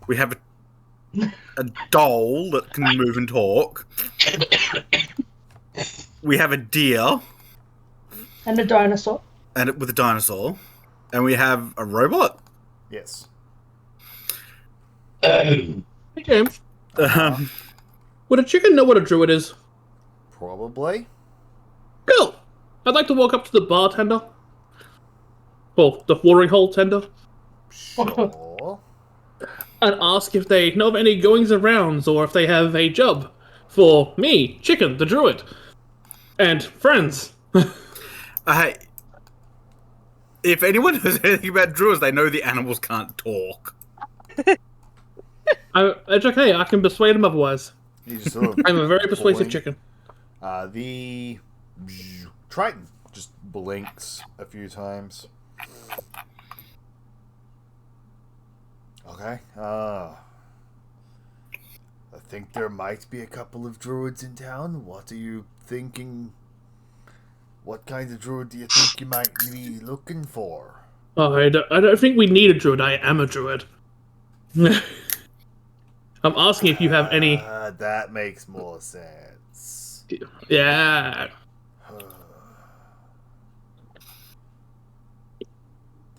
We have a doll that can move and talk. We have a deer. And a dinosaur. And with a dinosaur. And we have a robot. Yes. Hey, James. Would a chicken know what a druid is? Probably. Cool. I'd like to walk up to the bartender. Well, the watering hole tender. Sure. And ask if they know of any goings arounds or if they have a job for me, Chicken, the druid. And friends. Hey, if anyone knows anything about druids, they know the animals can't talk. It's okay, I can persuade them otherwise. You just sort of I'm a very persuasive blink. chicken. The Triton just blinks a few times. Okay. I think there might be a couple of druids in town. What are you thinking? What kind of druid do you think you might be looking for? Oh, I don't think we need a druid. I am a druid. I'm asking if you have any... That makes more sense. Yeah.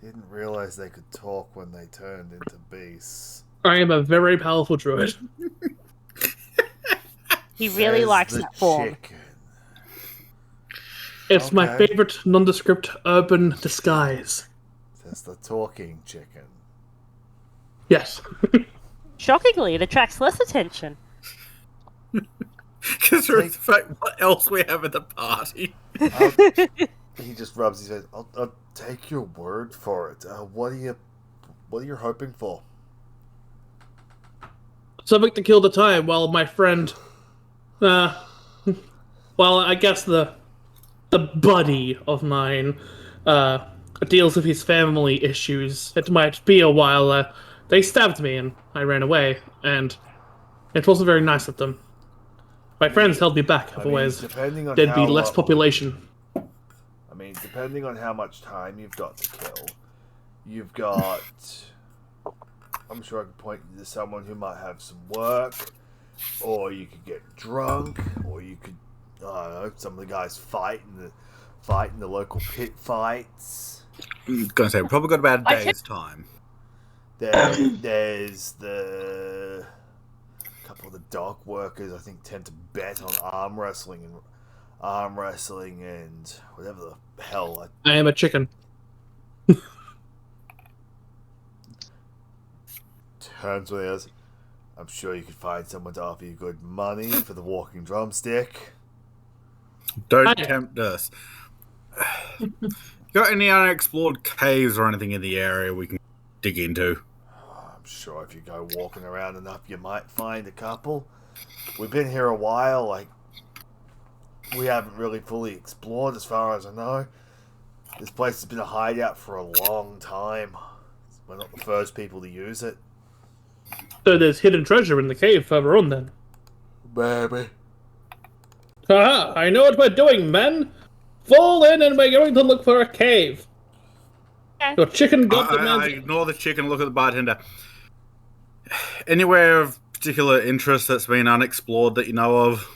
Didn't realize they could talk when they turned into beasts. I am a very powerful druid. He really Says likes the that form. chicken. It's my Okay. favorite nondescript urban disguise. Says the talking chicken. Yes. Shockingly, it attracts less attention. Because of the fact what else we have at the party. He just rubs his face. I'll take your word for it. What are you hoping for? Something to kill the time while my friend... well, I guess the buddy of mine deals with his family issues. It might be a while. They stabbed me and I ran away, and it wasn't very nice of them. My friends held me back, otherwise depending on there'd be how less population. I mean, depending on how much time you've got to kill, you've got... I'm sure I could point you to someone who might have some work, or you could get drunk, or you could, I don't know, some of the guys fight in the local pit fights. I'm gonna say, we've probably got about a day's time. There's the couple of the dock workers, I think, tend to bet on arm wrestling and whatever the hell. I am a chicken. Turns with us. I'm sure you could find someone to offer you good money for the walking drumstick. Don't tempt us. Got any unexplored caves or anything in the area we can dig into? I'm sure if you go walking around enough, you might find a couple. We've been here a while, we haven't really fully explored as far as I know. This place has been a hideout for a long time. We're not the first people to use it. So there's hidden treasure in the cave further on, then. Baby. Haha, I know what we're doing, men! Fall in and we're going to look for a cave. Your chicken got the I man's... ignore the chicken, look at the bartender. Anywhere of particular interest that's been unexplored that you know of?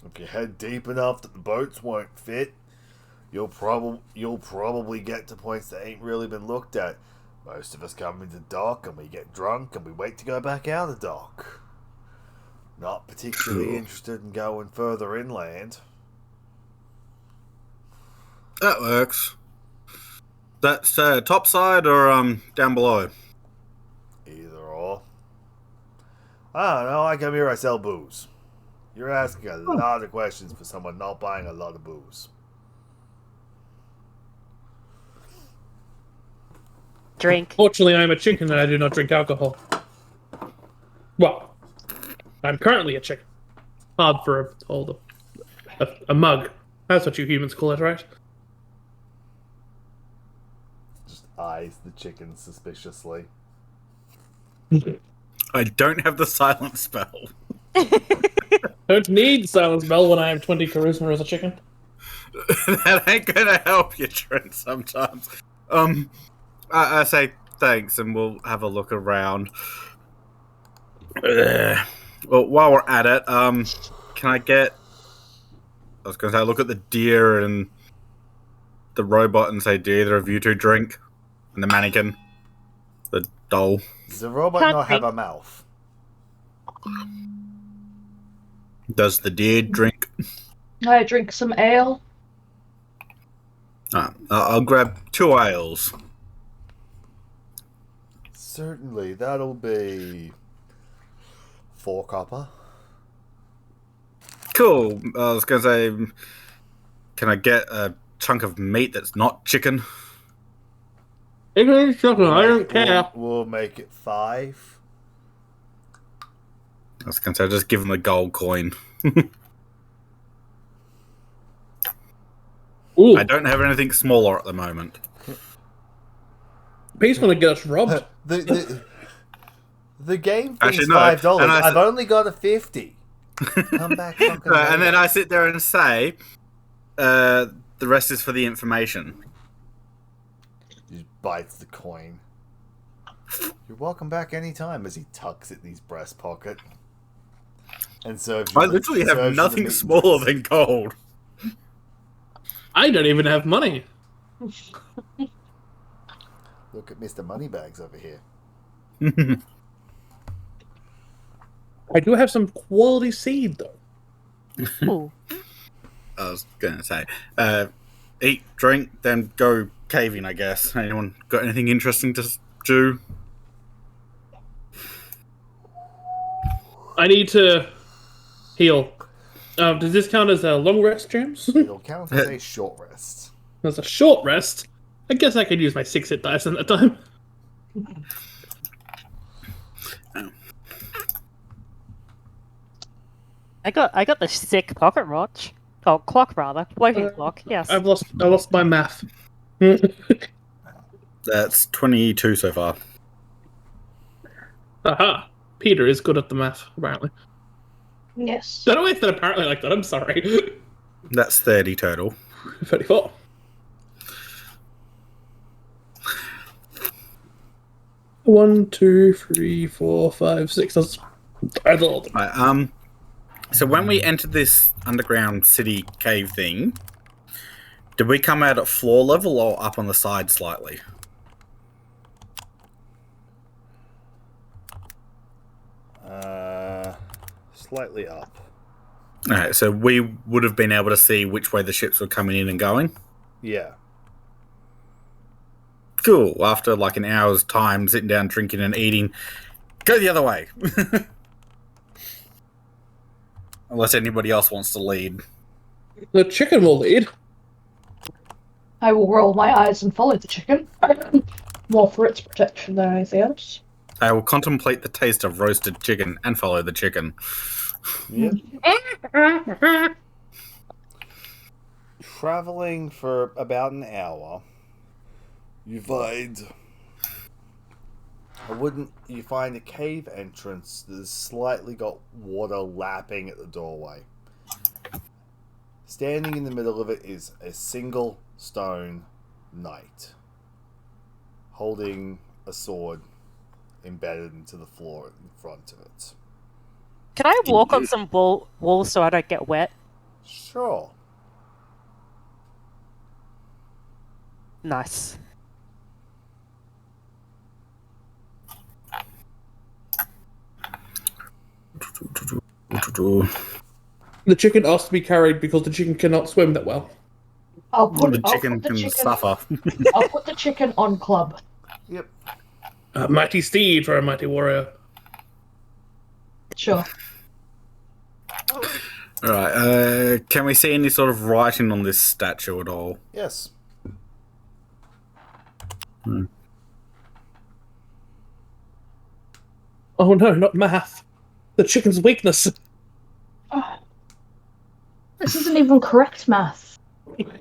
If you head deep enough that the boats won't fit, you'll probably get to points that ain't really been looked at. Most of us come into dock and we get drunk and we wait to go back out of dock. Not particularly interested in going further inland. That works. That's top side or down below? Either or. I don't know, I come here, I sell booze. You're asking a lot of questions for someone not buying a lot of booze. Drink. Fortunately, I'm a chicken and I do not drink alcohol. Well, I'm currently a chicken. Hard for a mug. That's what you humans call it, right? Just eyes the chicken suspiciously. I don't have the silent spell. Don't need silence bell when I have 20 charisma as a chicken. That ain't gonna help you, Trent, sometimes. I say thanks and we'll have a look around. Well, while we're at it, can I get? I was going to say, look at the deer and the robot and say, "Do either of you two drink?" And the mannequin, the doll. Does the robot Can't not have drink. a mouth? Does the deer drink? I drink some ale. I'll grab 2 ales. Certainly, that'll be 4 copper. Cool. I was going to say, can I get a chunk of meat that's not chicken? It is chicken, I don't care. We'll make it 5. I was going to say, just give him a gold coin. Ooh, I don't have anything smaller at the moment. he's gonna get us robbed. The game Actually, fee's no, $5. and I've only got a 50. Come back, fucking And then later. I sit there and say, the rest is for the information. He bites the coin. You're welcome back anytime as he tucks it in his breast pocket. And serves you I the- literally have serves you the nothing meat and smaller dress. than gold. I don't even have money. Look at Mr. Moneybags over here. I do have some quality seed though. Ooh. I was going to say, eat, drink, then go caving, I guess. Anyone got anything interesting to do? I need to heal. Does this count as a long rest, James? It'll count as a short rest. As a short rest? I guess I could use my 6-hit dice in that time. I got the sick pocket watch. Oh, clock rather. Floating clock. Yes. I lost my math. That's 22 so far. Aha. Peter is good at the math, apparently. Yes. Don't know why I said apparently like that, I'm sorry. That's 30 total. 34. One, two, three, 4, 5, 6. That's a lot. Right, so when we entered this underground city cave thing, did we come out at floor level or up on the side slightly? Slightly up. Alright, so we would have been able to see which way the ships were coming in and going. Yeah. Cool. After like an hour's time sitting down, drinking and eating, go the other way. Unless anybody else wants to lead. The chicken will lead. I will roll my eyes and follow the chicken. More for its protection than anything else. I will contemplate the taste of roasted chicken and follow the chicken. Yep. Traveling for about an hour, you find a cave entrance that has slightly got water lapping at the doorway. Standing in the middle of it is a single stone knight holding a sword embedded into the floor in front of it. Can I walk on some walls so I don't get wet? Sure. Nice. The chicken asked to be carried because the chicken cannot swim that well. The chicken can suffer. I'll put the chicken on club. Yep. A mighty steed for a mighty warrior. Sure. Alright, can we see any sort of writing on this statue at all? Yes. Oh no, not math. The chicken's weakness. Oh, this isn't even correct math. chicken-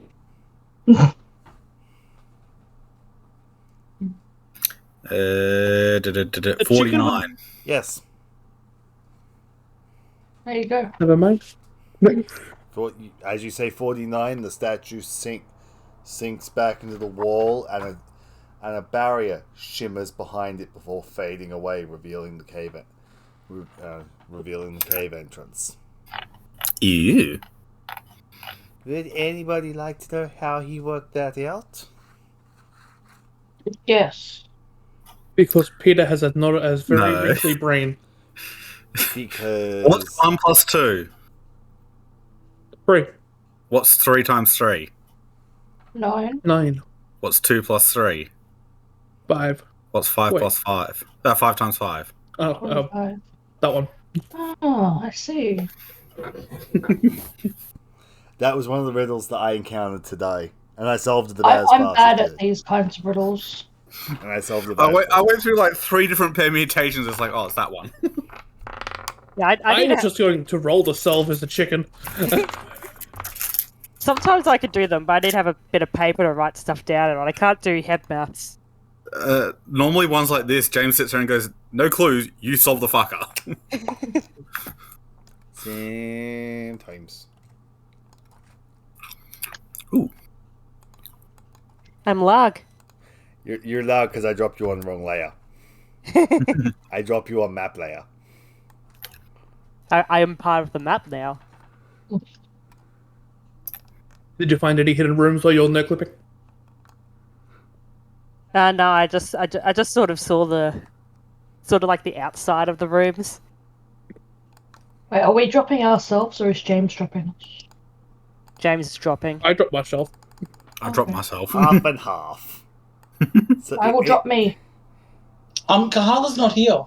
49. Yes. There you go. Never mind. As you say, 49, the statue sinks back into the wall, and a barrier shimmers behind it before fading away, revealing the revealing the cave entrance. Ew. Would anybody like to know how he worked that out? Yes. Because Peter has a not as very No. wrinkly brain. Because What's 1 plus 2? 3, What's 3 times 3? 9. 9, What's 2 plus 3? 5. What's 5 Wait. plus 5? 5 times 5. Oh, 25. that one. Oh, I see. that was one of the riddles that I encountered today, and I solved it about as I'm fast bad as I at could. these kinds of riddles. And I solved it I about as went fast. through like 3 different permutations. It's like, oh, it's that one. Yeah, I I need was to, just going to roll the solve as a chicken. sometimes I could do them, but I need to have a bit of paper to write stuff down on. I can't do head maths. Normally ones like this, James sits there and goes, no clues, you solve the fucker. Sometimes. Ooh. I'm lag. You're loud because I dropped you on the wrong layer. I dropped you on map layer. I am part of the map now. Did you find any hidden rooms while you're no clipping? No, I just sort of saw sort of like the outside of the rooms. Wait, are we dropping ourselves or is James dropping us? James is dropping. I dropped myself. I dropped Okay. myself. Half and half. So I will drop me. Kahala's not here.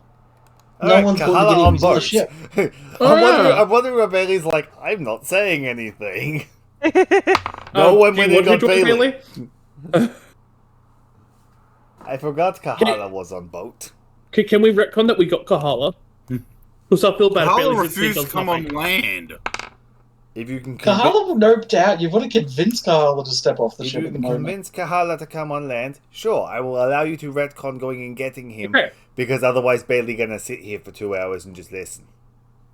No Alright, one's bothered Kahala getting on him on the boat. ship. I'm wondering where Bailey's like, I'm not saying anything. No one do you went in want on to drop Bailey. Bailey? I forgot Kahala was on boat. Can we retcon that we got Kahala? Because I feel bad. Kahala Bailey refused to come on land. If you can Kahala noped out. You've got to convince Kahala to step off the if ship you at the can moment. convince Kahala to come on land, sure, I will allow you to retcon going and getting him, Okay. because otherwise Bailey gonna sit here for 2 hours and just listen.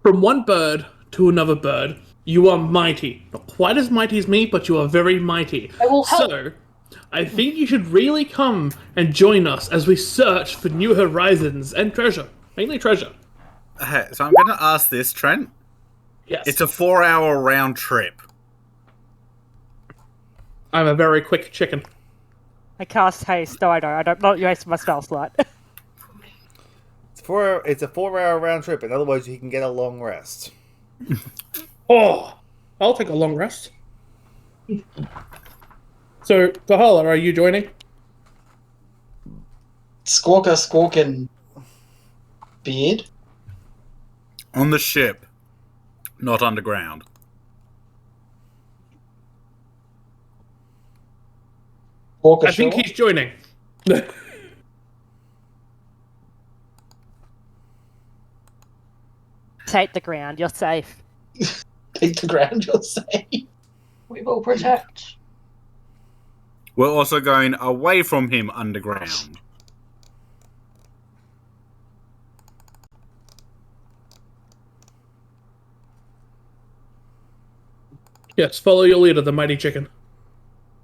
From one bird to another bird, you are mighty. Not quite as mighty as me, but you are very mighty. I will help. So, I think you should really come and join us as we search for new horizons and treasure. Mainly treasure. Hey, so I'm going to ask this, Trent. Yes. It's a 4-hour round trip. I'm a very quick chicken. I cast haste. No, I don't. I don't. Not waste my spell slot. It's a 4-hour round trip, and otherwise he can get a long rest. Oh, I'll take a long rest. So, Kahala, are you joining? Squawking beard. On the ship, not underground. Squawker I think Shaw. he's joining. Take the ground. You're safe. Take the ground, you'll say. We will protect. We're also going away from him underground. Yes, follow your leader, the mighty chicken.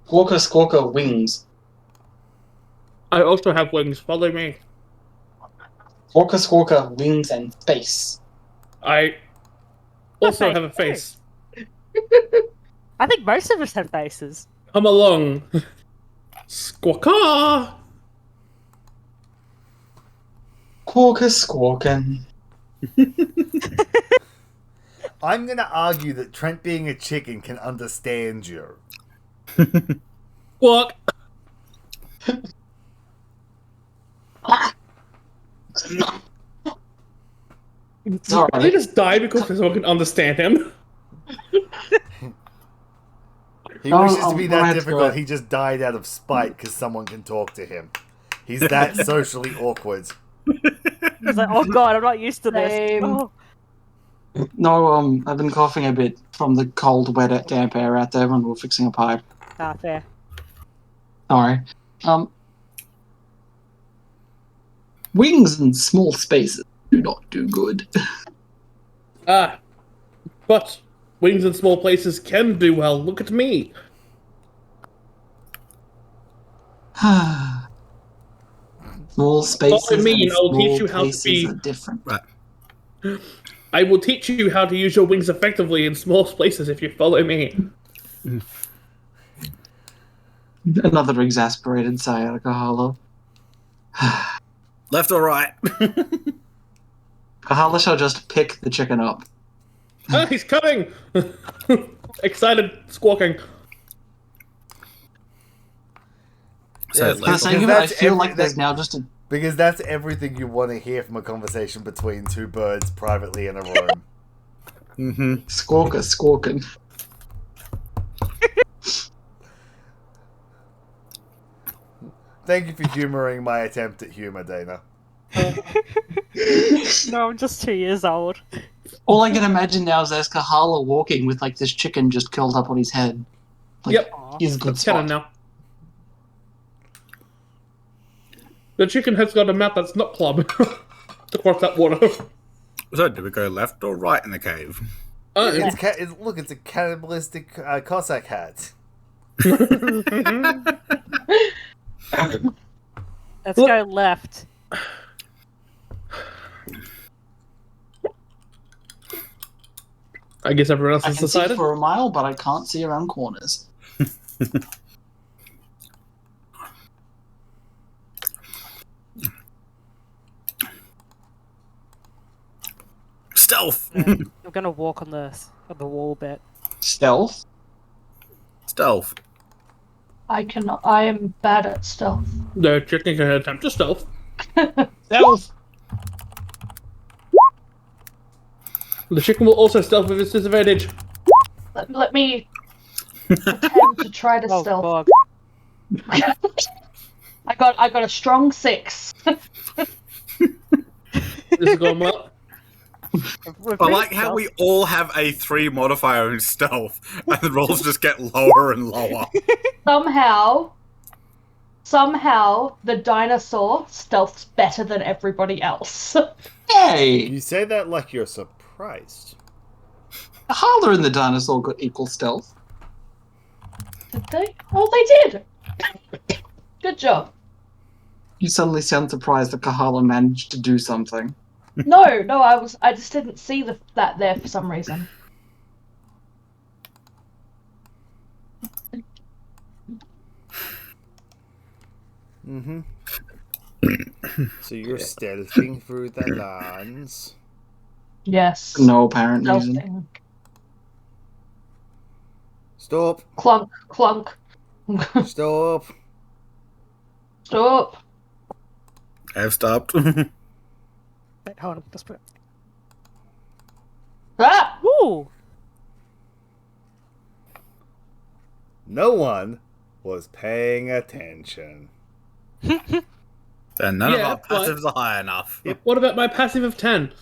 Squawker wings. I also have wings. Follow me. Squawker wings and face. I also Okay. have a face. I think most of us have faces. Come along. Squawka! Squawking. I'm gonna argue that Trent being a chicken can understand you. Squawk! Sorry. Did he just die because someone can understand him? He Oh, wishes to be that right, difficult, right. he just died out of spite because someone can talk to him. He's that socially awkward. I was like, oh god, I'm not used to this. Same. Oh. No, I've been coughing a bit from the cold, wet, damp air out there when we were fixing a pipe. Ah, fair. Sorry. Wings in small spaces do not do good. But wings in small places can do well. Look at me. Small spaces Follow me and and I'll teach small you how to places be- are different. Right. I will teach you how to use your wings effectively in small spaces if you follow me. Another exasperated sigh out of Kahala. Left or right? Kahala shall just pick the chicken up. Ah, he's coming! Excited squawking. So Yes, Can I left say, because I that's feel every- like there's that- now just a... Because that's everything you want to hear from a conversation between two birds privately in a room. Mm-hmm. Squawker squawking. Thank you for humouring my attempt at humour, Dana. No, I'm just 2 years old. All I can imagine now is there's Kahala walking with like this chicken just curled up on his head. Like, Yep. he's a good That's canon spot. now. The chicken has got a mouth that's not club to cross that water. So do we go left or right in the cave? Look, it's a cannibalistic Cossack hat. Let's go left. I guess everyone else I has can see decided. for a mile, but I can't see around corners. Stealth! I'm gonna walk on the wall bit. Stealth? Stealth. I am bad at stealth. The chicken can attempt to stealth. Stealth! The chicken will also stealth with its disadvantage. Let me attempt to try to Oh, stealth. God. I got a strong 6. This is going well. We're I pretty like how stealth. we all have a 3 modifier in stealth, and the rolls just get lower and lower. Somehow, the dinosaur stealths better than everybody else. Hey! You say that like you're surprised. Kahala and the dinosaur got equal stealth. Did they? Oh, they did! Good job. You suddenly sound surprised that Kahala managed to do something. No, I just didn't see that there for some reason. Mm-hmm. So you're stealthing through the lands. Yes. No apparent reason. Stealthing. Stop! Clunk, clunk. Stop! Stop. I've stopped. Wait, hold on. Just put. Ah! Ooh! No one was paying attention. And none of Yeah, our but- passives are high enough. What about my passive of 10?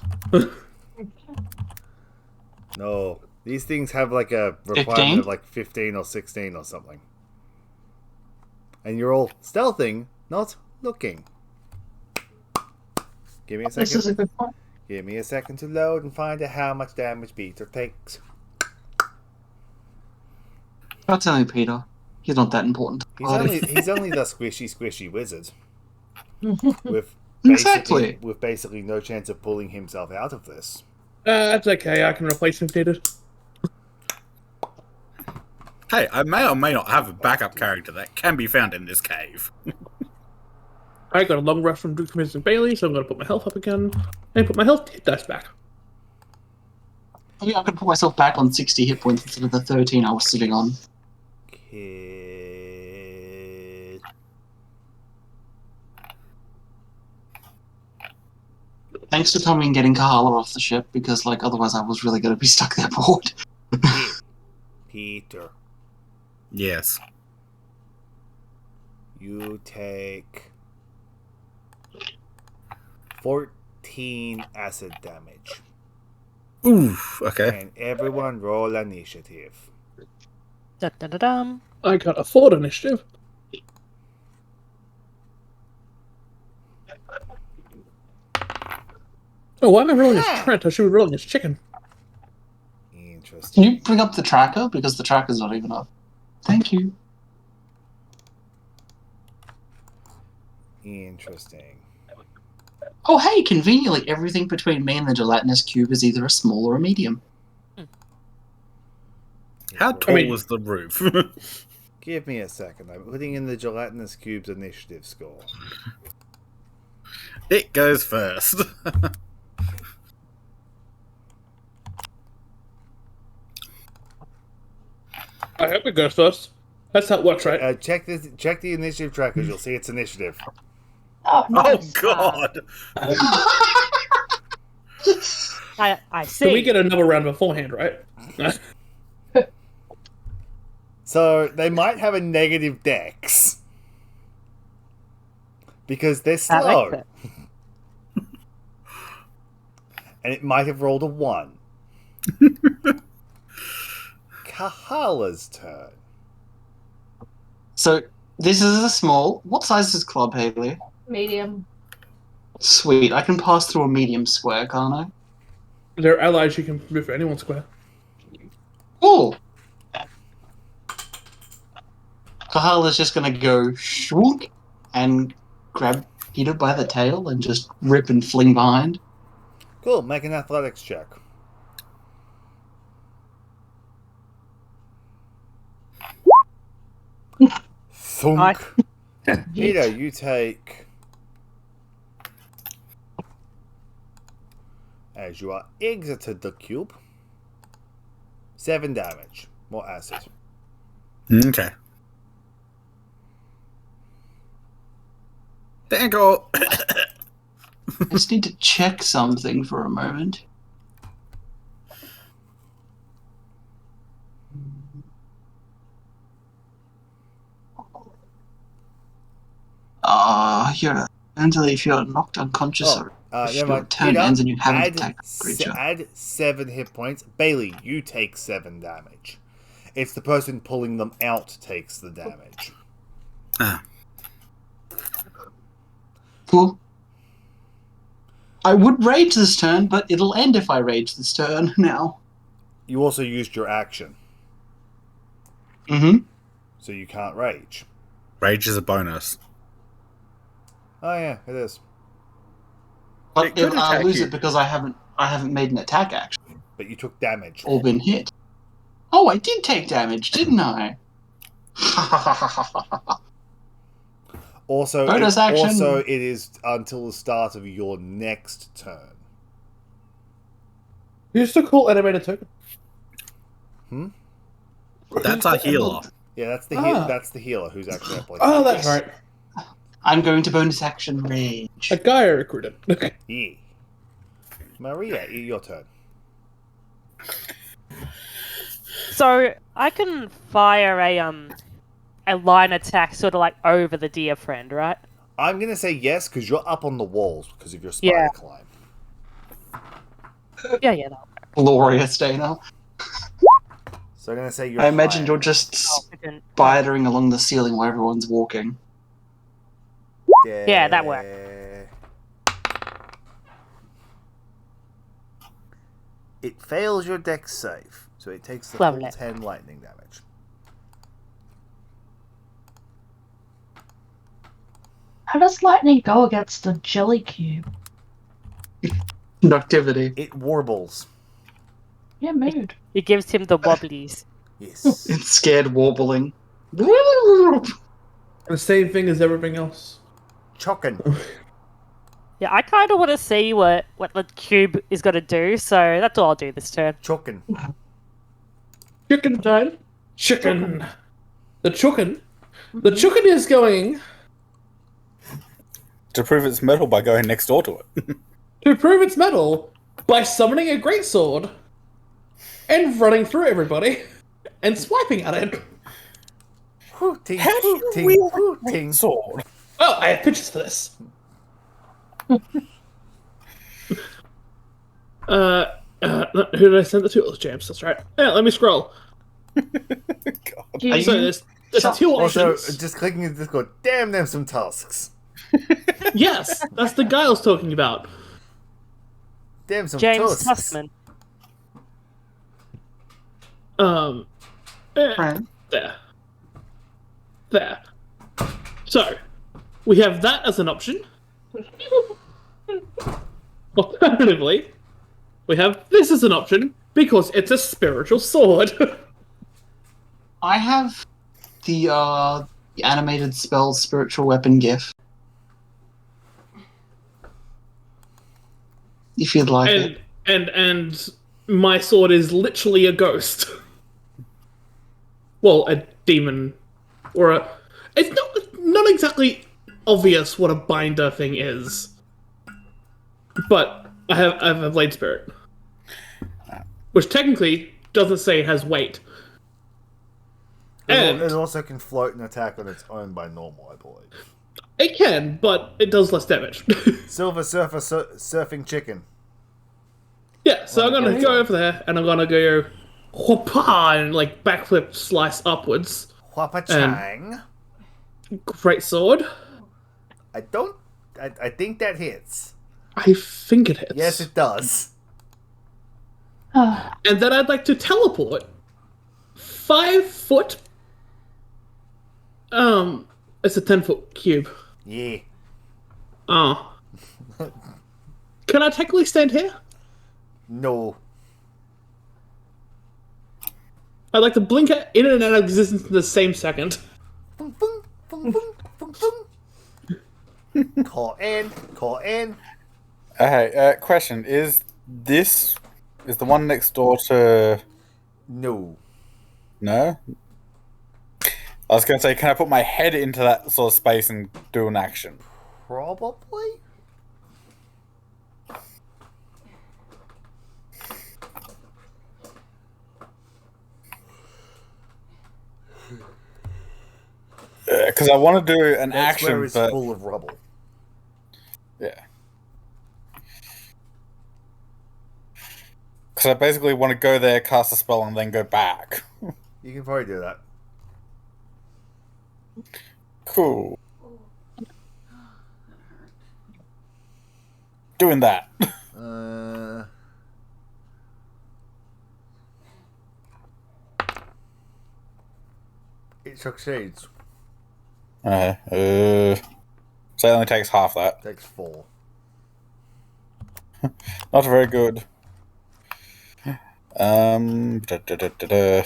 No. These things have like a 15? requirement of like 15 or 16 or something. And you're all stealthing, not looking. Give me a This is a second. good point. Give me a second to load and find out how much damage Peter takes. Don't tell me, Peter. He's not that important. He's only the squishy wizard. With Exactly. basically no chance of pulling himself out of this. That's okay, I can replace him if needed. Hey, I may or may not have a backup character that can be found in this cave. I got a long rest from Duke Mrs. Bailey, so I'm going to put my health up again. And put my health hit dice back. Yeah, I could put myself back on 60 hit points instead of the 13 I was sitting on. Kid. Thanks for coming and getting Kahala off the ship, because like otherwise I was really going to be stuck there bored. Peter, Yes. you take 14 acid damage. Oof, okay. And everyone roll initiative. Da da da dum. I got a 4 initiative. Oh, why am I rolling as Trent? I should be rolling as Chicken. Interesting. Can you bring up the tracker? Because the tracker's not even up. Thank you. Interesting. Oh, hey, conveniently, everything between me and the gelatinous cube is either a small or a medium. How tall mean- is the roof? Give me a second. I'm putting in the gelatinous cube's initiative score. It goes first. I hope it goes first. That's how it works, right? Check the initiative trackers. You'll see its initiative. Oh, Oh nice. god! I see. So we get another round beforehand, right? So they might have a negative dex because they're That makes slow, sense. and it might have rolled a 1. Kahala's turn. So, this is a small. What size is Club, Haley? Medium. Sweet, I can pass through a medium square, can't I? They're allies. You can move anyone square. Oh! Kahala's just gonna go shwook and grab Peter by the tail and just rip and fling behind. Cool. Make an athletics check. Thunk. Peter, you take, as you are exited the cube, 7 damage. More acid. Okay. Dangle! I just need to check something for a moment. You're until if you're knocked unconscious or if never your mind. turn Peter, ends and you haven't add, attacked a creature. add 7 hit points. Bailey, you take 7 damage. It's the person pulling them out takes the damage. Ah. Cool. I would rage this turn, but it'll end if I rage this turn now. You also used your action, Mm-hmm. so you can't rage. Rage is a bonus. Oh yeah, it is. But It could I'll attack lose you. it because I haven't made an attack action But you took damage. or been hit. Oh, I did take damage, didn't I? Also, Bonus action. Also, it is until the start of your next turn. Who's the cool animated token? That's our healer. Yeah, that's the Ah. that's the healer who's actually up. Oh, that's right. I'm going to bonus action rage. A guy I recruited. Yeah. Maria, your turn. So I can fire a line attack sort of like over the dear friend, right? I'm gonna say yes because you're up on the walls because of your spider Yeah. climb. Yeah, yeah. No. Glorious, Dana. So I'm gonna say you're. I imagine higher. you're just Freaking- spidering along the ceiling while everyone's walking. Yeah, that worked. It fails your dex save, so it takes the Lovely. full 10 lightning damage. How does lightning go against a jelly cube? Conductivity. It warbles. Yeah, mood. It gives him the wobblies. Yes. It's scared warbling. The same thing as everything else. Chokin. Yeah, I kind of want to see what the cube is going to do, so that's all I'll do this turn. Chokin. Chicken time. Chicken. The chicken. The chicken is going To prove its metal by going next door to it. to prove its mettle by summoning a greatsword and running through everybody and swiping at it. Hooting, How do you hooting, wield a hooting. sword? Oh, I have pictures for this. Who did I send it to? Oh, James, that's right. Yeah, let me scroll. God. Do Are you, So you- there's two Also, options. just clicking in Discord, damn them some tusks. Yes, that's the guy I was talking about. Damn some James tusks. Tussman. Right. There. There. So, we have that as an option. Alternatively, we have this as an option because it's a spiritual sword. I have the animated spell spiritual weapon gif. If you'd like it. and my sword is literally a ghost. Well, a demon, or a. It's not exactly obvious what a binder thing is, but I have a blade spirit, which technically doesn't say it has weight. And It also can float and attack on its own by normal, I believe. it can, but it does less damage. Silver Surfer surfing chicken. Yeah, so I'm When it gonna gets go on. over there and I'm gonna go whoopah and like backflip slice upwards. Whoppa Chang. Great sword. I think that hits. I think it hits. Yes, it does. And then I'd like to teleport 5 foot. It's a 10-foot cube. Yeah. Oh. Can I technically stand here? No. I'd like to blink it in and out of existence in the same second. Boom, boom, boom, boom, boom, boom. Call in. Call in. Okay, question. Is the one next door to... No. No? I was going to say, can I put my head into that sort of space and do an action? Probably? Because I want to do an That's action, where it's but... full of rubble. Yeah. Because I basically want to go there, cast a spell, and then go back. You can probably do that. Cool. Doing that. It succeeds. So it only takes half that. Takes 4. Not very good. Da, da, da, da, da.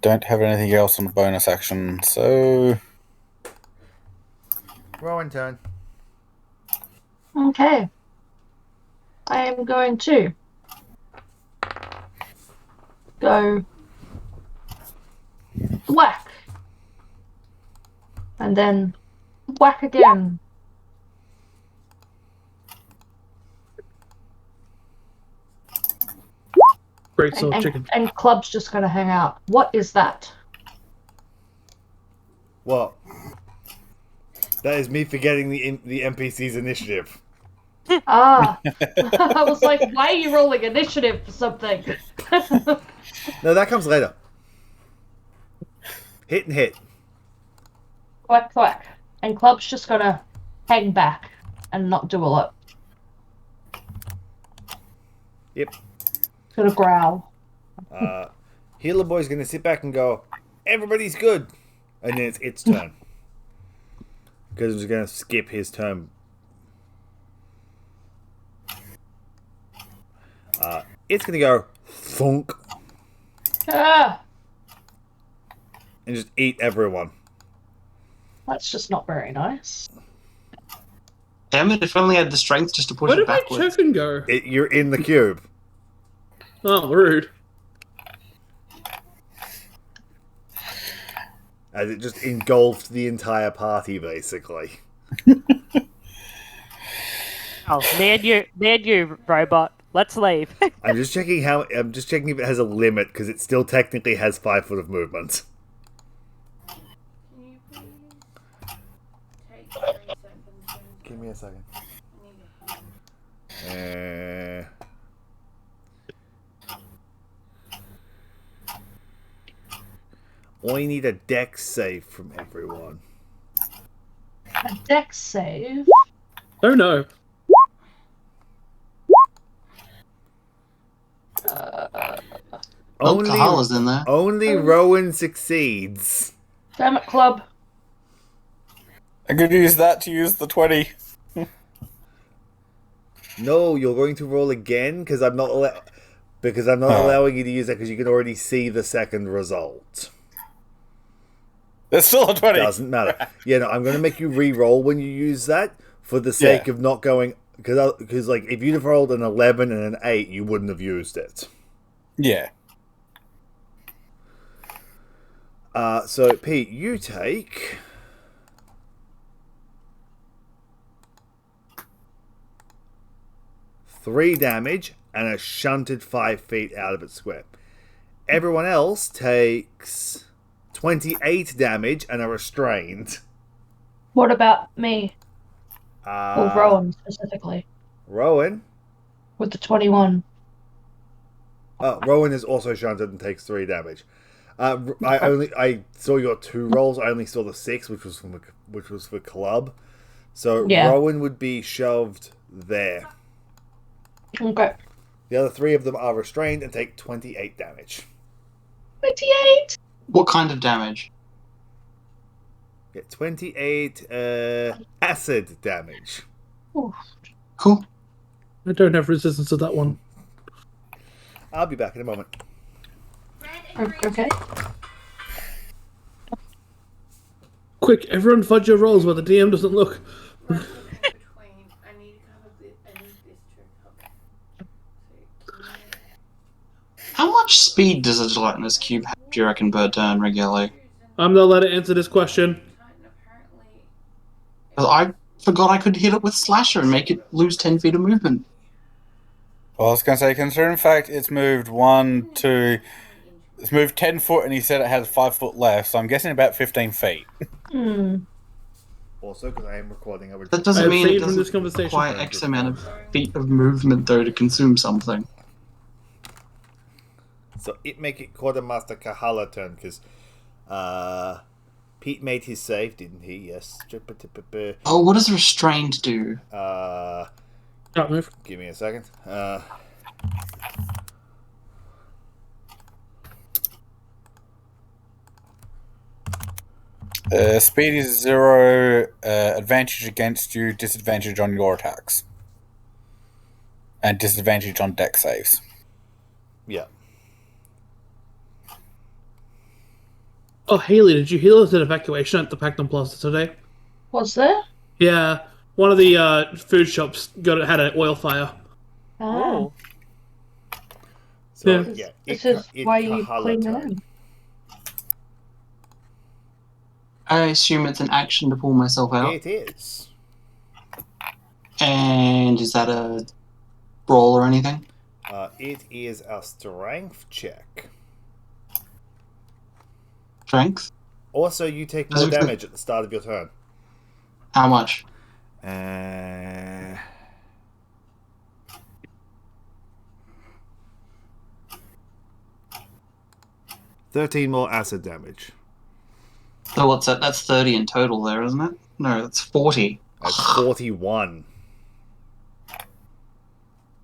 Don't have anything else on the bonus action, so... Rowan turn. Okay. I am going to go whack. And then whack again. Great sword chicken. And Club's just going to hang out. What is that? Well, that is me forgetting the NPC's initiative. Ah. I was like, why are you rolling initiative for something? No, that comes later. Hit and hit. Whack, whack. And Club's just going to hang back and not do a lot. Yep. Going to growl. Healer Boy's gonna sit back and go, everybody's good. And then it's its turn. Because it's gonna skip his turn. It's gonna go thunk Ah! and just eat everyone. That's just not very nice. Damn it, if only I had the strength just to push Where it did my backwards. token go? You're in the cube. Oh, rude. As it just engulfed the entire party, basically. Oh, me and you, robot. Let's leave. I'm just checking if it has a limit, because it still technically has 5 foot of movement. Can you please take 3 seconds? Give me a second. I need it. I need a dex save from everyone. A dex save. Oh no. Oh, Kahala's in there. Only Rowan succeeds. Damn it, Club. I could use that to use the 20. No, you're going to roll again because I'm not allowing you to use that because you can already see the second result. There's still a 20. Doesn't matter. Yeah, no, I'm going to make you re-roll when you use that for the sake of not going because like if you'd have rolled an 11 and an 8, you wouldn't have used it. Yeah. So Pete, you take 3 damage and are shunted 5 feet out of its square. Everyone else takes 28 damage and are restrained. What about me? Or Rowan specifically? Rowan? With the 21. Rowan is also shunted and takes 3 damage. I saw your 2 rolls. I only saw the 6, which was for club. So Yeah. Rowan would be shoved there. Okay. The other 3 of them are restrained and take 28 damage. 28! What kind of damage? Get 28 acid damage. Ooh. Cool. I don't have resistance to that one. I'll be back in a moment. Red and green Okay. trick. Quick, everyone fudge your rolls where the DM doesn't look. Red trick between. I need this trick. Okay. So, How much speed does a gelatinous cube have, do you reckon, per turn regularly? I'm gonna let it answer this question. Titan apparently. 'Cause I forgot I could hit it with Slasher and make it lose 10 feet of movement. Well, I was going to say, considering the fact it's moved 10 foot, and he said it has 5 foot left, so I'm guessing about 15 feet. Also, because I am recording, I would. That I doesn't have mean it saved from this doesn't conversation. require X amount of feet of movement, though, to consume something. So it make it Quartermaster Kahala turn because Pete made his save, didn't he? Yes. Oh, what does Restrained do? Can't move. Give me a second. Speed is 0, advantage against you, disadvantage on your attacks. And disadvantage on deck saves. Yeah. Oh, Haley, did you heal us at evacuation at the Pactum Plaza today? Was there? Yeah, one of the food shops had an oil fire. Oh. So Yeah. yeah, This is why you Kahala putting it turn. in. I assume it's an action to pull myself out. It is. And is that a roll or anything? It is a strength check. Strength? Also, you take more Does it- damage at the start of your turn. How much? 13 more acid damage. So what's that? That's 30 in total there, isn't it? No, that's 40. That's 41.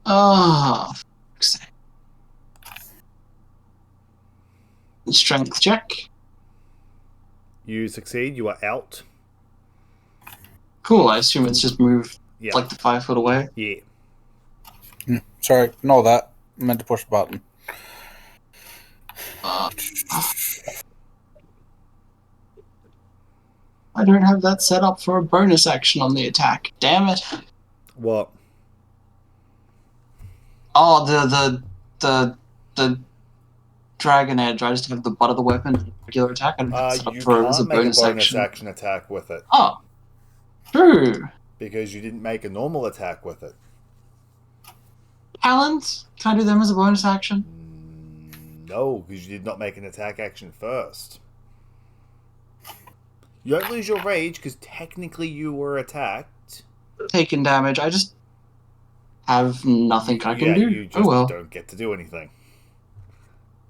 Ah, fuck's sake. Strength check. You succeed. You are out. Cool, I assume it's just moved Yeah. like the 5 foot away. Yeah. Sorry, ignore that. I meant to push the button. I don't have that set up for a bonus action on the attack. Damn it. What? Oh, the Dragon Edge. I just have the butt of the weapon, regular attack. I don't have it set up You for it as a can't make a bonus bonus action. action attack with it Oh, true. because you didn't make a normal attack with it. Talons? Can I do them as a bonus action? No, because you did not make an attack action first. You don't lose your rage because technically you were attacked. Taking damage. I just have nothing I can do. You just Oh well. don't get to do anything.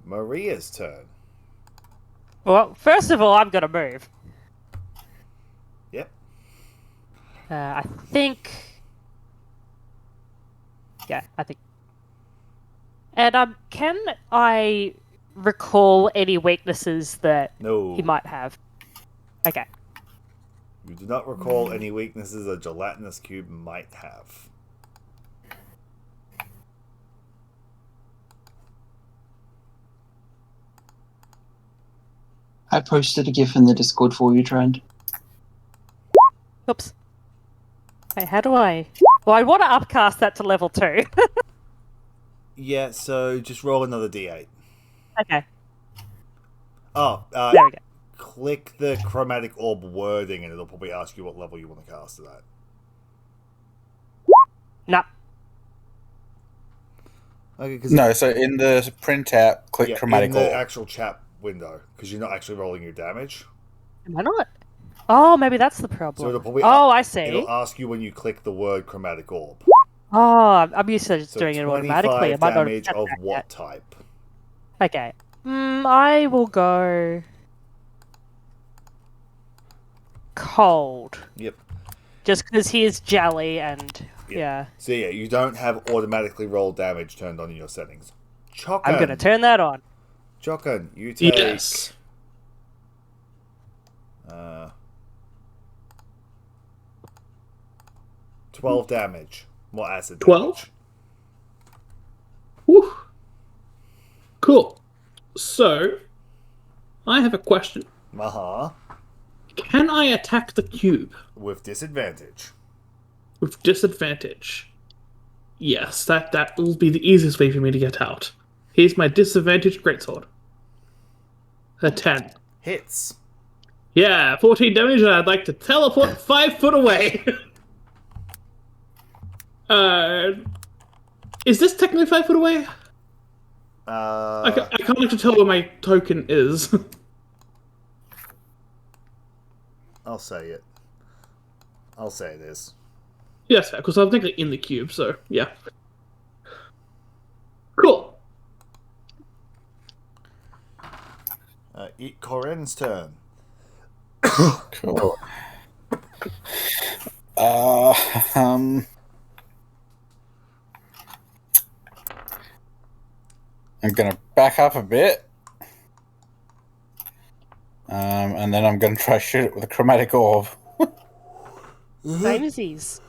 Maria's turn. Well, first of all, I'm gonna move. Yep. I think. Yeah, I think. And can I recall any weaknesses that No. he might have? Okay. You do not recall any weaknesses a gelatinous cube might have. I posted a GIF in the Discord for you, Trent. Oops. Wait, how do I... Well, I want to upcast that to level 2. Yeah, so just roll another d8. Okay, Oh, there we go. click the chromatic orb wording and it'll probably ask you what level you want to cast it at. Nah. Okay, because No, so in the printout, click chromatic in the orb. actual chat window, because you're not actually rolling your damage. Am I not? Oh, maybe that's the So problem. it'll probably I see. It'll ask you when you click the word chromatic orb. Oh, I'm used to just So doing it 25 automatically. I might not have damage set of that what yet. type? Okay. I will go cold. Yep. Just because he is jelly and yeah. So yeah, you don't have automatically roll damage turned on in your settings. Chocken. I'm gonna turn that on. Chocken, you take Yes. 12 damage. More acid 12? Whew. Cool. So, I have a question. damage. Uh-huh. Can I attack the cube With disadvantage. with disadvantage? Yes, that will be the easiest way for me to get out. Here's my disadvantage greatsword. A 10. Hits. Yeah, 14 damage, and I'd like to teleport 5 foot away. Is this technically 5 foot away? I can't actually tell where my token is. I'll say it. I'll say it is. Yes, because I'm technically in the cube, so yeah. Cool. Corinne's turn. Cool. I'm gonna back up a bit. And then I'm gonna try shoot it with a chromatic orb. Same as his.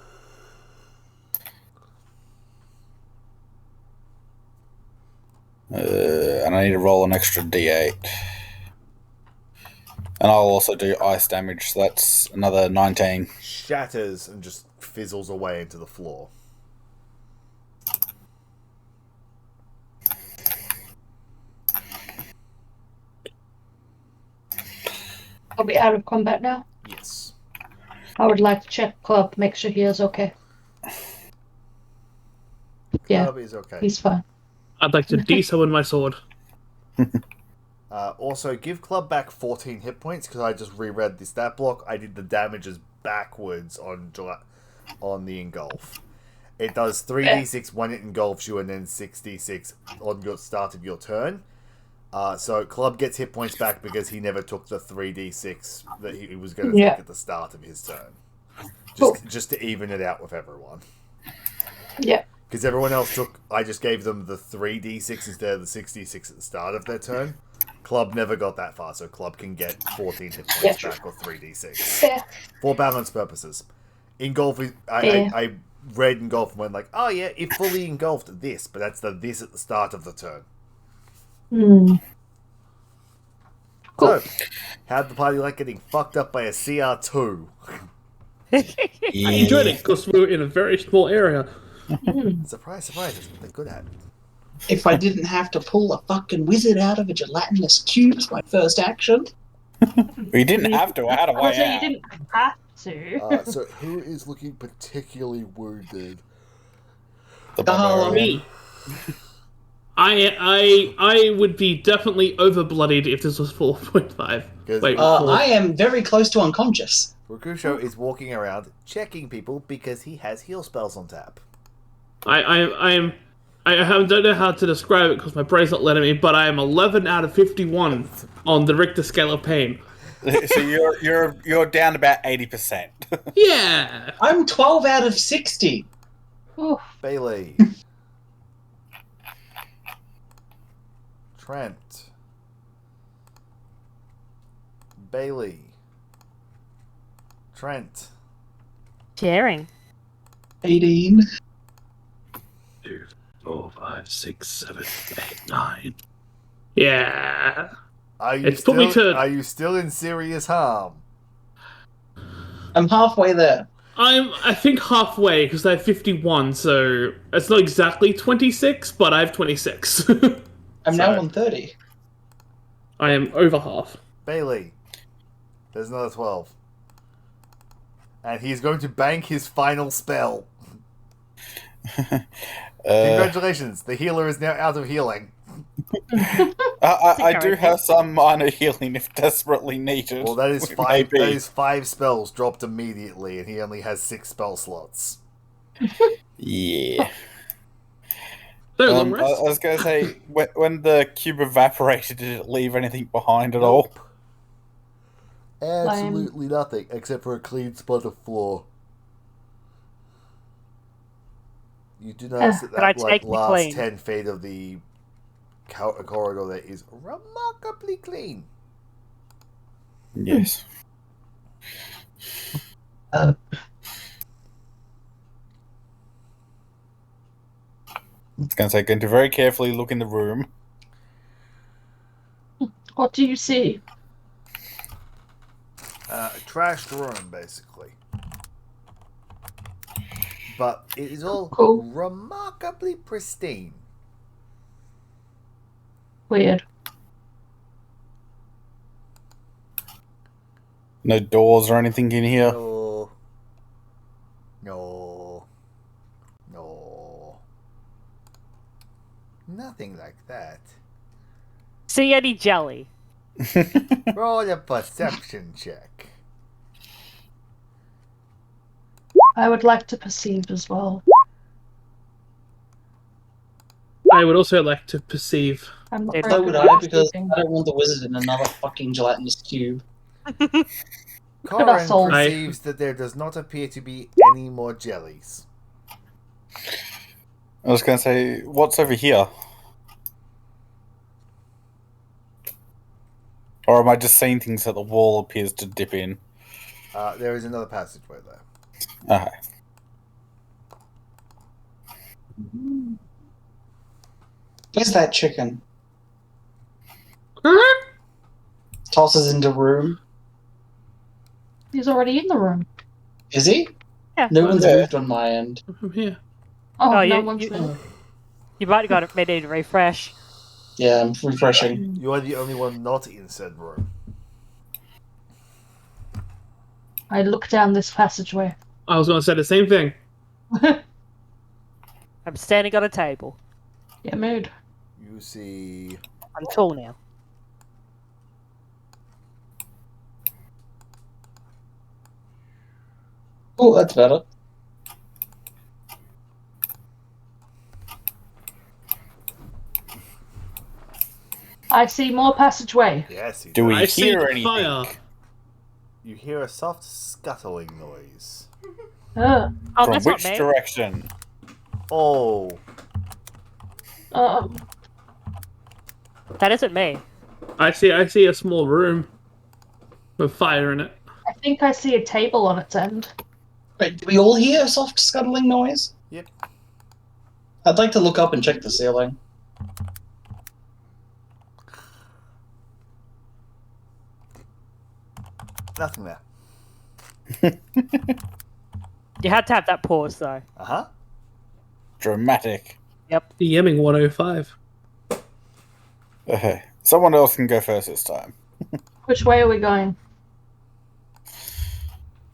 And I need to roll an extra d8. And I'll also do ice damage, so that's another 19. Shatters and just fizzles away into the floor. Are we out of combat now? Yes. I would like to check Club, make sure he is okay. Yeah, Club is okay. he's fine. I'd like to de-summon my sword. Also, give Club back 14 hit points because I just reread the stat block. I did the damages backwards on the engulf. It does 3d6 when it engulfs you, and then 6d6 on your start of your turn. So Club gets hit points back because he never took the 3d6 that he was going to take at the start of his turn. Just to even it out with everyone. Yeah. Because everyone else took... I just gave them the 3d6 instead of the 6d6 at the start of their turn. Club never got that far, so Club can get 14 hit points back or 3d6. Yeah. For balance purposes. Engulf... I read engulf and went like, oh yeah, it fully engulfed this, but that's the this at the start of the turn. Cool. So, how'd the party like getting fucked up by a CR2? I enjoyed it because we were in a very small area. Surprise, surprise, that's what they're good at. If I didn't have to pull a fucking wizard out of a gelatinous cube as my first action. We didn't have to. I had a way Also, you out. didn't have to. So, who is looking particularly wounded? The Kahala. barbarian. Me. I would be definitely over bloodied if this was 4.5. Wait, I am very close to unconscious. Rokusho is walking around checking people because he has heal spells on tap. I don't know how to describe it because my brain's not letting me, but I am 11 out of 51 on the Richter scale of pain. So you're down about 80%. Yeah. I'm 12 out of 60. Oof. Bailey. Trent. Bailey. Trent. Sharing. 18. 2, 4, 5, 6, 7, 8, 9. Yeah. Are you It's put me to- Are you still in serious harm? I'm halfway there. I think halfway because I have 51, so it's not exactly 26, but I have 26. I'm So- now on 30. I am over half. Bailey. There's another 12. And he's going to bank his final spell. Congratulations, the healer is now out of healing. I do have some minor healing if desperately needed. Well, that is It five. may be. That is 5 spells dropped immediately, and he only has 6 spell slots. Yeah. So, long I rest? was going to say, when the cube evaporated, did it leave anything behind at all? Absolutely nothing, except for a clean spot of floor. You do notice that, Can I like take the last clean? 10 feet of the corridor there is remarkably clean. Yes. Uh, I was going to say, going to very carefully look in the room. What do you see? A trashed room, basically. But it is all Cool. remarkably pristine. Weird. No doors or anything in here. No. No. No. Nothing like that. See any jelly? Roll a perception check. I would like to perceive as well. I would also like to perceive. I'm not So very so good would at I, because perceiving. I don't want the wizard in another fucking gelatinous cube. Corin asshole. perceives that there does not appear to be any more jellies. I was going to say, what's over here? Or am I just seeing things that the wall appears to dip in? There is another passageway there. Okay. Where's that chicken? Huh? Tosses into room. He's already in the room. Is he? Yeah. No one's Yeah. moved on my end. I'm here. Oh, Oh, no you- one's you- there. You might have got it ready to refresh. Yeah, I'm refreshing. You are the only one not in said room. I look down this passageway. I was going to say the same thing. I'm standing on a table. Yeah, mood. You see I'm tall now. Oh, that's better. I see more passageway. yes, you Do we I see hear the anything? fire. You hear a soft scuttling noise. Uh, Oh, From that's which not me. direction? Oh, uh, That isn't me. I see a small room with fire in it. I think I see a table on its end. Wait, do we all hear a soft scuttling noise? Yep. I'd like to look up and check the ceiling. nothing there. You had to have that pause though. Uh huh. Dramatic. DMing 105. Okay. Someone else can go first this time. Which way are we going?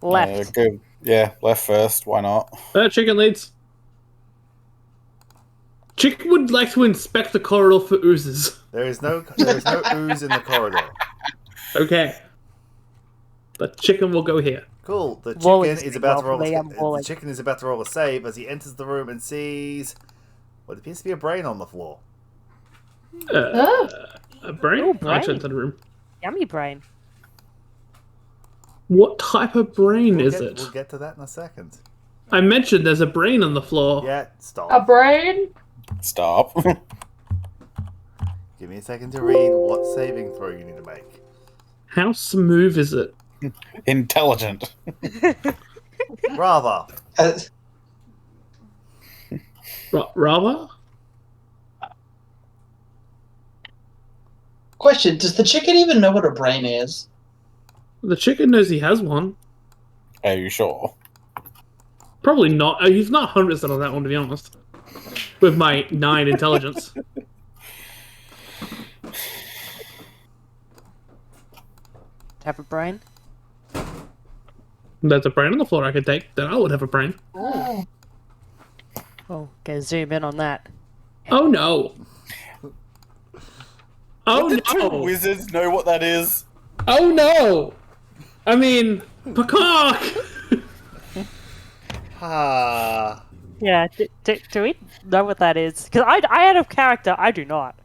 Left. Go. Yeah, left first. Why not? Chicken leads. Chicken would like to inspect the corridor for oozes. There is no ooze in the corridor. Okay. The chicken will go here. Cool. The Wally's chicken is doing about to well roll. for me, I'm The Wally. chicken is about to roll a save as he enters the room and sees what appears to be a brain on the floor. Oh, A brain? Oh, I brain. entered the room. Yummy brain. What type of brain is We'll it? get to that in a second. I mentioned there's a brain on the floor. Yeah, stop. a brain? Stop. Give me a second to read what saving throw you need to make. How smooth is it? Intelligent. Rather. Rather? Question: does the chicken even know what a brain is? The chicken knows he has one. Are you sure? Probably not. He's not 100% on that one, to be honest. With my 9 intelligence. Have a brain? There's a brain on the floor I could take. Then I would have a brain. Oh. Oh, go zoom in on that. Oh no. Oh Would the two no. wizards know what that is? Oh no. I mean, peacock. Ah. Yeah, do we know what that is? Because I out of character, I do not.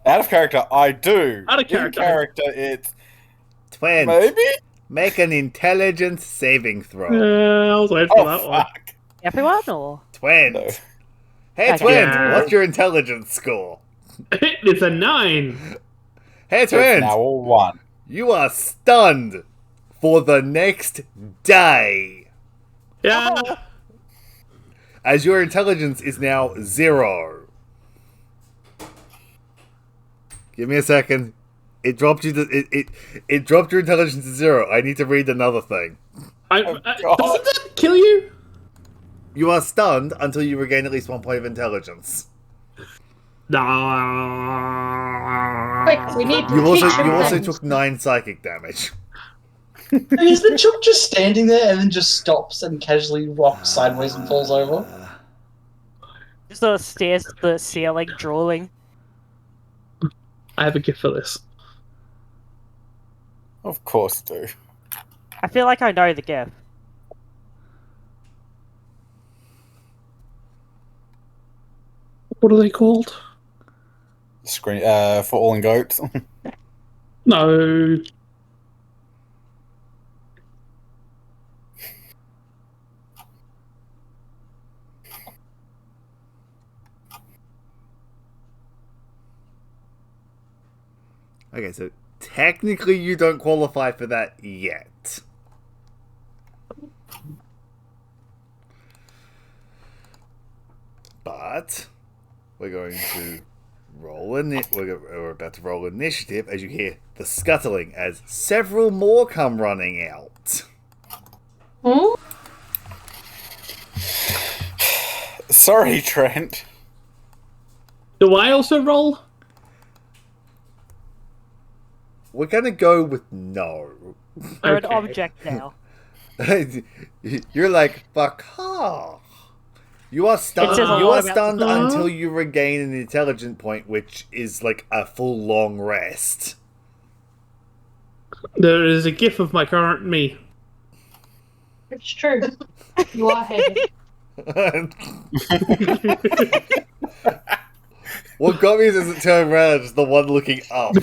Out of character, I do. Out of character. In character, it's Twin, maybe. make an intelligence saving throw. I was waiting for Oh that one. fuck! Everyone, or Twin. No. Hey, Okay. Twin, Yeah. what's your intelligence score? It's a 9. Hey, It's Twin, now all one. you are stunned for the next day, Yeah. as your intelligence is now 0. Give me a second. It dropped you. It dropped your intelligence to 0. I need to read another thing. God. Doesn't that kill you? You are stunned until you regain at least 1 point of intelligence. Nah. Quick, we need to You teach him also things. took 9 psychic damage. Is the chook just standing there and then just stops and casually rocks sideways and falls over? just sort of stares at the ceiling, drooling. I have a gift for this. Of course, do. I feel like I know the gift. What are they called? Screen for all in goats. No. Okay, so technically you don't qualify for that yet. But we're going to roll we're about to roll initiative as you hear the scuttling as several more come running out. Hmm? Sorry, Trent. Do I also roll? We're gonna go with no. You're an Okay. object now. You're like, fuck off. You are stunned. It says a You lot are about stunned the- until you regain an intelligent point, which is like a full long rest. There is a gif of my current me. It's true. You are heavy. What got me is it turned around is the one looking up.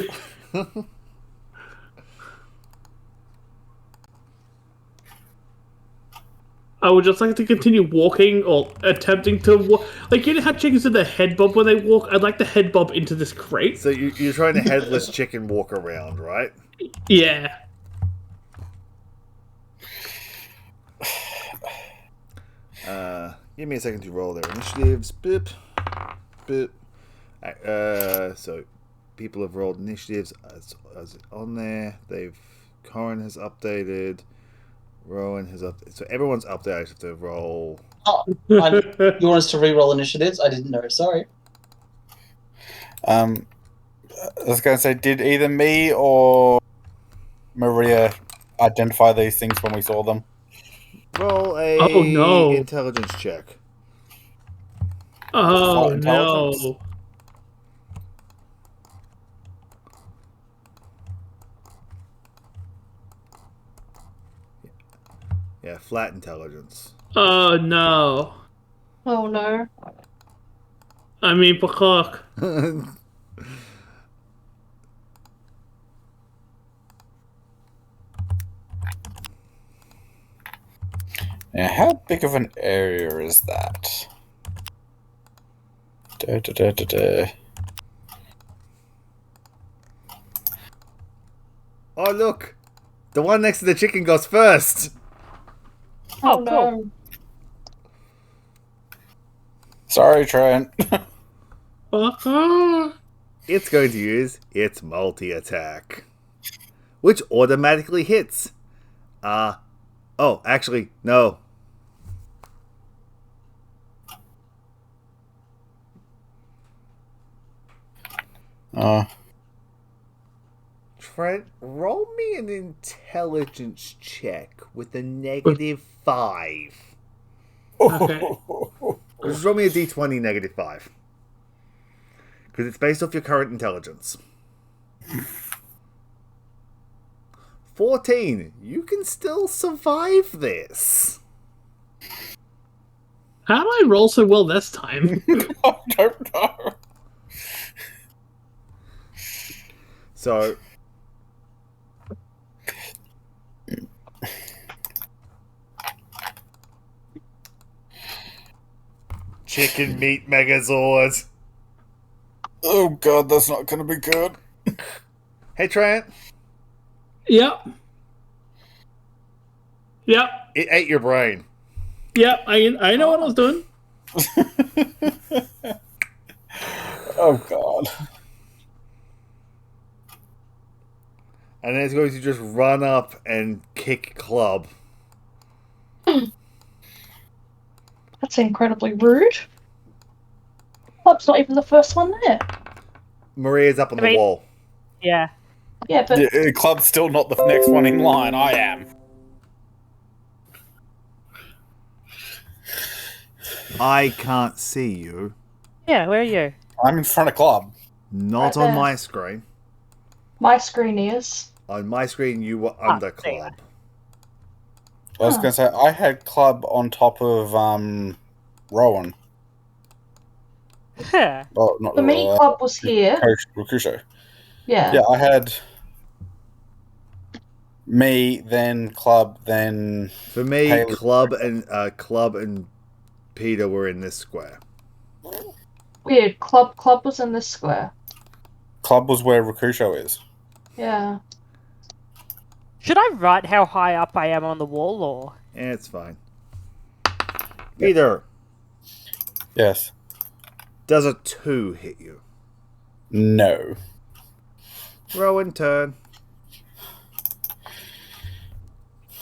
I would just like to continue walking or attempting to walk. Like, you know how chickens do the head bob when they walk? I'd like to head bob into this crate. So you're trying to headless chicken walk around, right? Yeah. Give me a second to roll their initiatives. Boop. Boop. So people have rolled initiatives as on there. Corin has updated. Rowan has updated. So everyone's updated. I have to roll. Oh, you want us to re-roll initiatives? I didn't know. Sorry. I was going to say, did either me or Maria identify these things when we saw them? Roll a Oh, no. intelligence check. Oh, What, intelligence? no. Yeah, flat intelligence. Oh, no. Oh no. I mean, peacock. Yeah, how big of an area is that? Da, da, da, da, da. Oh look, The one next to the chicken goes first. Oh, no. Sorry, Trent. It's going to use its multi-attack, which automatically hits. Oh, actually, no. Trent, roll me an intelligence check with a -5. Okay. Just roll me a d20 -5. Because it's based off your current intelligence. 14. You can still survive this. How do I roll so well this time? I don't know. So, chicken meat Megazord. Oh god, that's not going to be good. Hey, Trent. Yep. Yep. It ate your brain. Yep. I know what I was doing. Oh god. And then it's going to just run up and kick Club. That's incredibly rude. Club's not even the first one there. Maria's up on the Wait. wall. Yeah. Yeah, but Yeah, Club's still not the next one in line. I am. I can't see you. Yeah, where are you? I'm in front of Club. Not Right on there. my screen. my screen is. On my screen, you were under there you are. Club. I was going to say, I had Club on top of Rowan. Huh. Oh, not The meat club was here. Rokusho. Yeah. Yeah, I had me, then Club, then For me, Haley. Club and Peter were in this square. Weird. Club was in this square. Club was where Rokusho is. Yeah. Should I write how high up I am on the wall, or? It's fine. Peter, Yes. does a 2 hit you? No. Rowan, turn.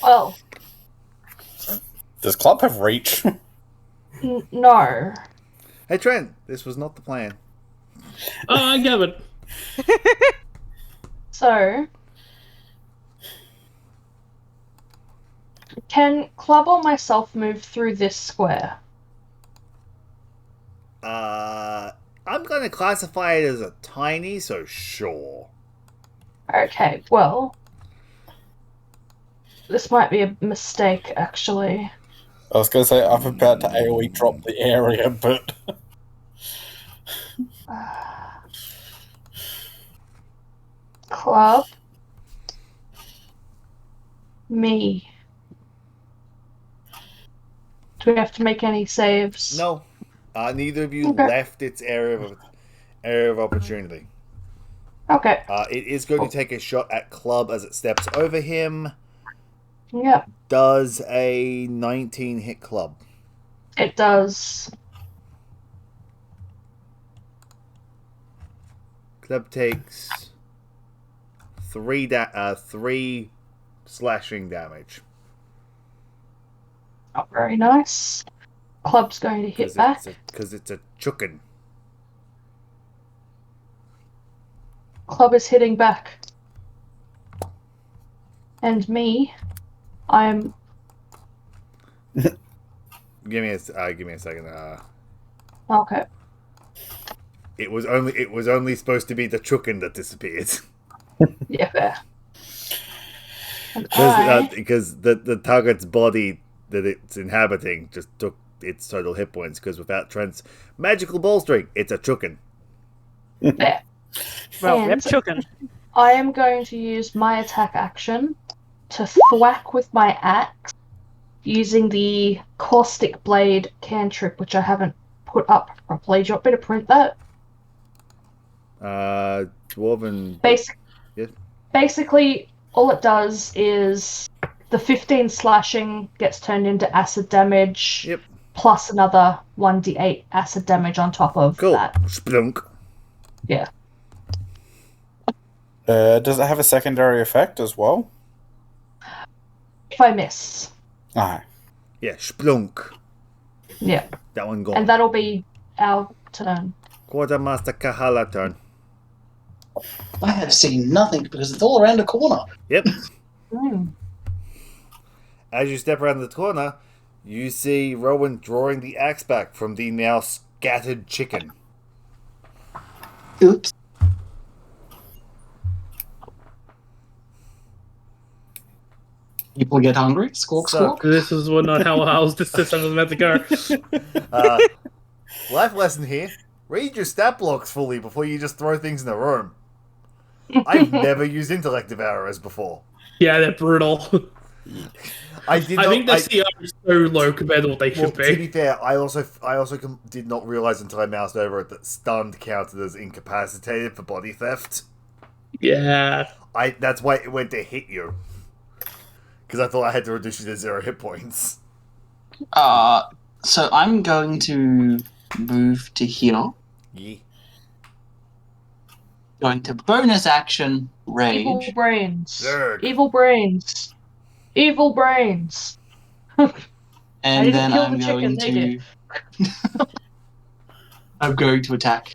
Well, Does Club have reach? no. Hey, Trent, this was not the plan. Oh, I get it. So, can Club or myself move through this square? I'm going to classify it as a tiny, so sure. Okay, well, this might be a mistake, actually. I was going to say, I'm about to AoE drop the area, but... Club. Me. Do we have to make any saves? No. Neither of you Okay. left its area of opportunity. Okay. It is going to take a shot at Club as it steps over him. Yep, Does a 19 hit Club? it does. Club takes 3 slashing damage. Not very nice. Club's going to hit back. Because it's a chukin. Club is hitting back. And me, I'm... Give me a second. Okay. It was only supposed to be the chukin that disappeared. Yeah, fair. And I... Because the target's body that it's inhabiting just took its total hit points. Because without Trent's magical bolstering, it's a chukin. Fair. Well, And- rip chukin. I am going to use my attack action to thwack with my axe using the caustic blade cantrip, which I haven't put up properly. Do you want me to print that? Dwarven. Basic, Yes. Basically, all it does is the 15 slashing gets turned into acid damage, Yep. plus another 1d8 acid damage on top of Cool. that. Splunk. Yeah. Does it have a secondary effect as well? If I miss. Ah, Yeah, splunk. Yeah. That one gone. And that'll be our turn. Quartermaster Kahala turn. I have seen nothing because it's all around the corner. Yep. Mm. As you step around the corner, you see Rowan drawing the axe back from the now scattered chicken. Oops. People get hungry. Squawk, So- squawk. This is not how I was this system was meant to go. Life lesson here. Read your stat blocks fully before you just throw things in a room. I've never used intellect devourers before. Yeah, they're brutal. I think the CR is so low compared to what they Well, should to be. be fair, I also did not realize until I moused over it that stunned counted as incapacitated for body theft. Yeah. That's why it went to hit you. Because I thought I had to reduce you to 0 hit points. So I'm going to move to here. Yeah. Going to bonus action Evil rage. brains. Zerg. Evil brains. Evil brains. I And didn't then kill I'm the chicken, going they to did. I'm going to attack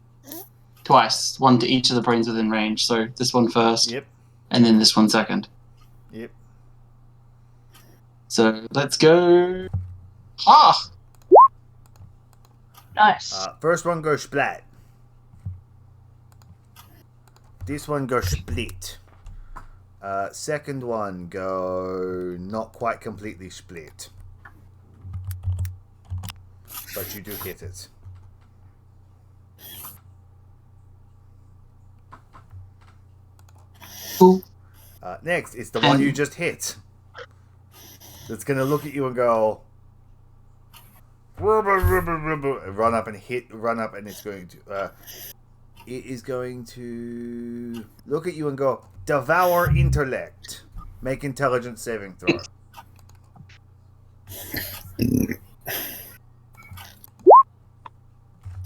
twice, one to each of the brains within range. So this one first, Yep. and then this one second. Yep. So let's go. Ah! Nice. First one goes splat. This one goes split. Second one go not quite completely split. But you do hit it. Cool. Next, it's the one you just hit. That's gonna look at you and go. Run up and it's going to. It is going to look at you and go, devour intellect. Make intelligence saving throw.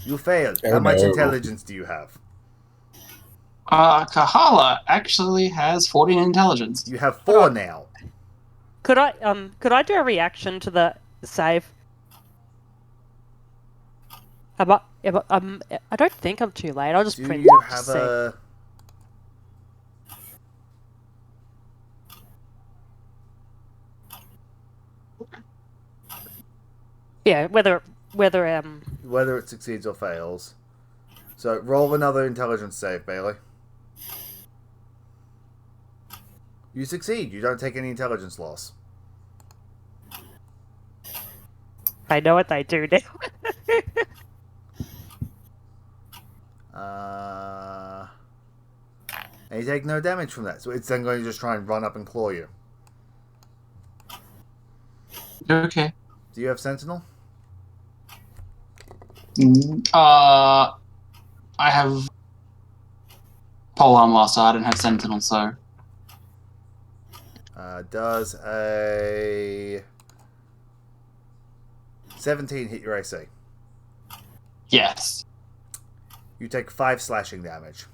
You failed. Oh, How much no. intelligence do you have? Kahala actually has 14 intelligence. You have 4 now. Could I do a reaction to the save? I don't think I'm too late. I'll just Do print you it. have Just see. a... Yeah, whether Whether it succeeds or fails. So roll another intelligence save, Bailey. You succeed. You don't take any intelligence loss. I know what they do now. And you take no damage from that. So it's then going to just try and run up and claw you. Okay. Do you have Sentinel? I have pole arm last, so I don't have sentinel. So Does a 17 hit your AC? yes. You take 5 slashing damage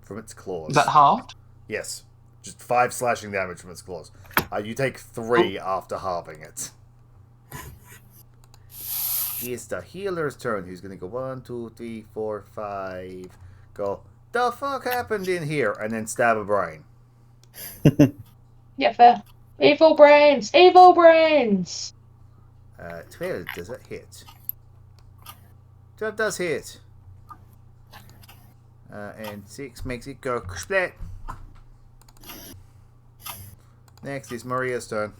from its claws. Is that halved? Yes. Just 5 slashing damage from its claws. You take 3 after halving it. It's the healer's turn. Who's going to go 1, 2, 3, 4, 5. Go, the fuck happened in here? And then stab a brain. Yeah, fair. Evil brains! Evil brains! 12, does that hit? 12 does hit. And 6 makes it go split. Next is Maria's turn.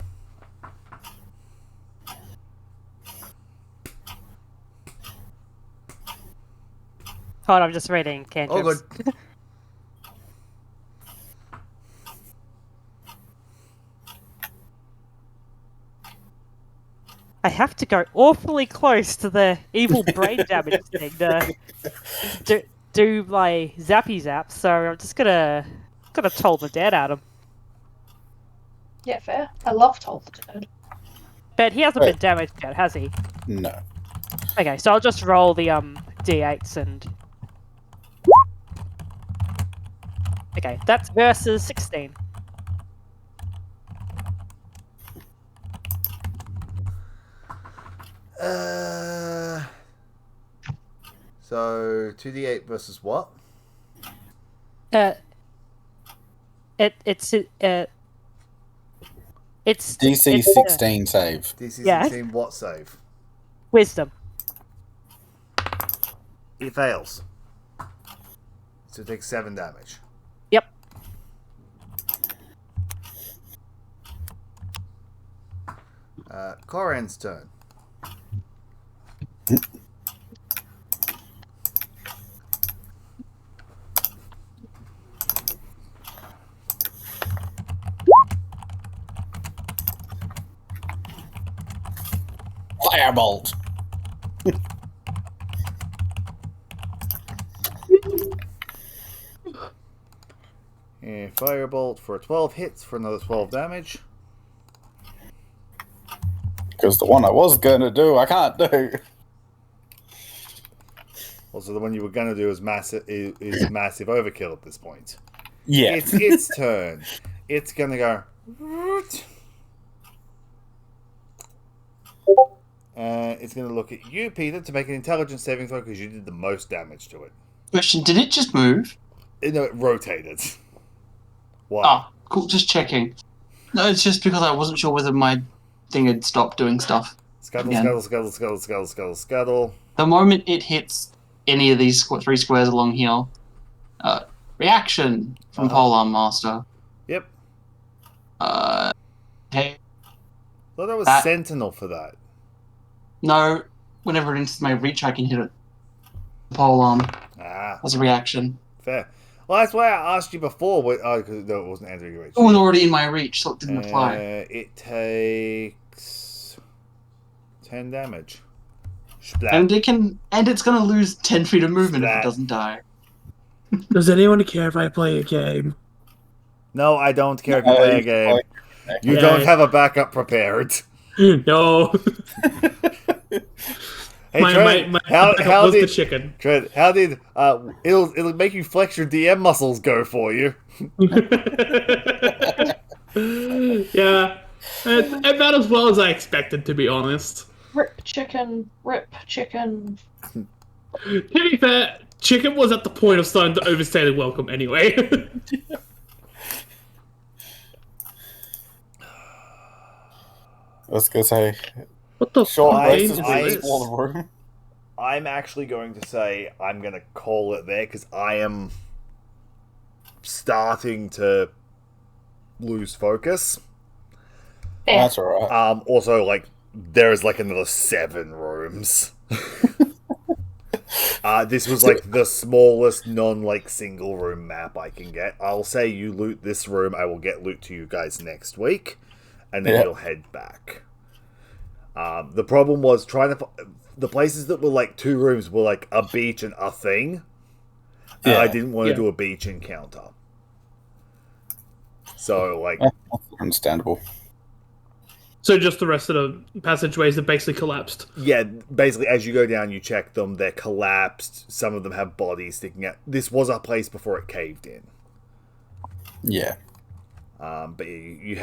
Hold on, I'm just reading cantrips. Oh, good. I have to go awfully close to the evil brain damage thing to do my zappy zap, so I'm just gonna toll the dead at him. Yeah, fair. I love Toll the Dead. But he hasn't Wait. been damaged yet, has he? No. Okay, so I'll just roll the d8s and. Okay, that's versus 16. So 2d8 versus what? It's DC it's, 16 save. DC Yeah. 16 what save? wisdom. It fails. So it takes 7 damage. Yep. Coran's turn. Firebolt. And Firebolt for 12 hits for another 12 damage. Because the one I was going to do, I can't do. Also, the one you were gonna do is massive overkill at this point. Yeah. It's its turn. It's gonna go. It's gonna look at you, Peter, to make an intelligence saving throw because you did the most damage to it. Question: did it just move? No, it rotated. Why? Oh, cool. Just checking. No, it's just because I wasn't sure whether my thing had stopped doing stuff. Scuttle, Again. scuttle, scuttle, scuttle, scuttle, scuttle, scuttle. The moment it hits any of these 3 squares along here, reaction from Polearm Master. Yep. Hey, Thought that was That- Sentinel for that. no, whenever it enters my reach, I can hit it. Polearm Ah, as a reaction. fair. Well, that's why I asked you before. Because no, it wasn't entering your reach. It was already in my reach, so it didn't apply. It takes 10 damage. Splat. And it's gonna lose 10 feet of movement if Splat. it doesn't die. Does anyone care if I play a game? No, I don't care if you play a game. You Yeah. don't have a backup prepared. No. Hey, my Trent, my how was the did chicken. Trent? How did it'll make you flex your DM muscles go for you? Yeah. About as well as I expected, to be honest. Rip chicken, rip chicken. To be fair, chicken was at the point of starting to overstay the welcome anyway. I was going to say, What the short fuck rest game is is the this? explore room. I'm actually going to say I'm going to call it there because I am starting to lose focus. Fair. That's alright. Also, like there is like another 7 rooms. This was like the smallest non single room map I can get. I'll say you loot this room. I will get loot to you guys next week, and then Yeah. you'll head back. The problem was trying to the places that were like 2 rooms were like a beach and a thing, and Yeah. I didn't want to Yeah. do a beach encounter. So like, Understandable. So just the rest of the passageways that basically collapsed. yeah, basically as you go down, you check them. They're collapsed. Some of them have bodies sticking out. This was a place before it caved in. Yeah. But you